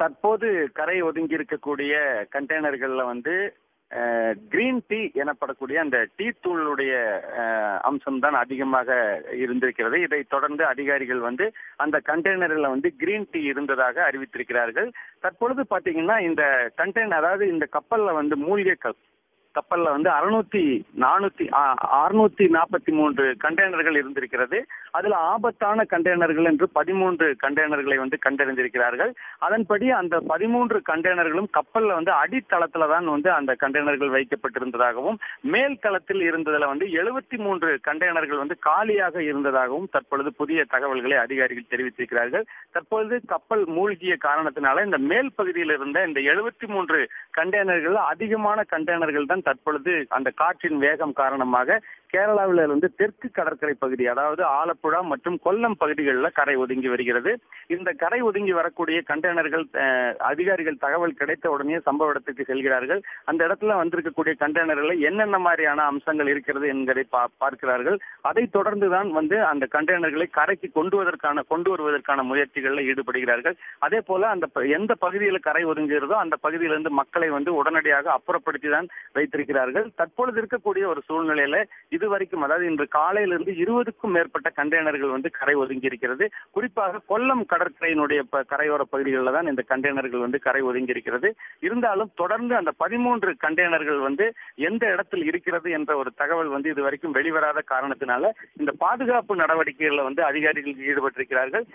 தற்போது கரை ஒதுங்கி இருக்கக்கூடிய கண்டெய்னர்கள்ல வந்து கிரீன் டீ எனப்படக்கூடிய அந்த டீ தூளுடைய அம்சம் தான் அதிகமாக இருந்திருக்கிறது. இதை தொடர்ந்து அதிகாரிகள் வந்து அந்த கண்டெய்னர்ல வந்து கிரீன் டீ இருந்ததாக அறிவித்திருக்கிறார்கள். தற்பொழுது பாத்தீங்கன்னா இந்த கண்டெய்னர், அதாவது இந்த கப்பல்ல வந்து மூழ்கிய கப்பல்ல வந்து 643 கண்டெய்னர்கள் இருந்திருக்கிறது. அதுல ஆபத்தான கண்டெய்னர்கள் என்று 13 கண்டெய்னர்களை வந்து கண்டறிந்திருக்கிறார்கள். அதன்படி அந்த 13 கண்டெய்னர்களும் கப்பல்ல வந்து அடித்தளத்துல தான் வந்து அந்த கண்டெய்னர்கள் வைக்கப்பட்டிருந்ததாகவும், மேல் தளத்தில் இருந்ததுல வந்து 73 கண்டெய்னர்கள் வந்து காலியாக இருந்ததாகவும் தற்பொழுது புதிய தகவல்களை அதிகாரிகள் தெரிவித்திருக்கிறார்கள். தற்பொழுது கப்பல் மூழ்கிய காரணத்தினால இந்த மேல் பகுதியில் இருந்த இந்த 73 கண்டெய்னர்கள் அதிகமான கண்டெய்னர்கள் தான் தற்பொழுது அந்த காற்றின் வேகம் காரணமாக கேரளாவில் இருந்து தெற்கு கடற்கரை பகுதி, அதாவது ஆலப்புழா மற்றும் கொல்லம் பகுதிகளில் கரை ஒதுங்கி வருகிறது. இந்த கரை ஒதுங்கி வரக்கூடிய கண்டெய்னர்கள் அதிகாரிகள் தகவல் கிடைத்த உடனே சம்பவ இடத்துக்கு செல்கிறார்கள். அந்த இடத்துல வந்திருக்கக்கூடிய கண்டெய்னர்களை என்னென்ன மாதிரியான அம்சங்கள் இருக்கிறது என்பதை பார்க்கிறார்கள். அதை தொடர்ந்துதான் வந்து அந்த கண்டெய்னர்களை கரைக்கு கொண்டு வருவதற்கான முயற்சிகளில் ஈடுபடுகிறார்கள். அதே போல அந்த எந்த பகுதியில் கரை ஒதுங்குகிறதோ அந்த பகுதியிலிருந்து மக்களை வந்து உடனடியாக அப்புறப்படுத்தி தான் வைத்திருக்கிறார்கள். தற்பொழுது இருக்கக்கூடிய ஒரு சூழ்நிலையில இதுவரைக்கும், அதாவது இன்று காலையிலிருந்து 20க்கும் மேற்பட்ட கண்டெய்னர்கள் வந்து கரை ஒதுங்கி இருக்கிறது. குறிப்பாக கொல்லம் கடற்கரையினுடைய கரையோர பகுதிகளில் தான் இந்த கண்டெய்னர்கள் வந்து கரை ஒதுங்கி இருக்கிறது. இருந்தாலும் தொடர்ந்து அந்த 13 கண்டெய்னர்கள் வந்து எந்த இடத்தில் இருக்கிறது என்ற ஒரு தகவல் வந்து இதுவரைக்கும் வெளிவராத காரணத்தினால இந்த பாதுகாப்பு நடவடிக்கைகளில் வந்து அதிகாரிகள் ஈடுபட்டிருக்கிறார்கள்.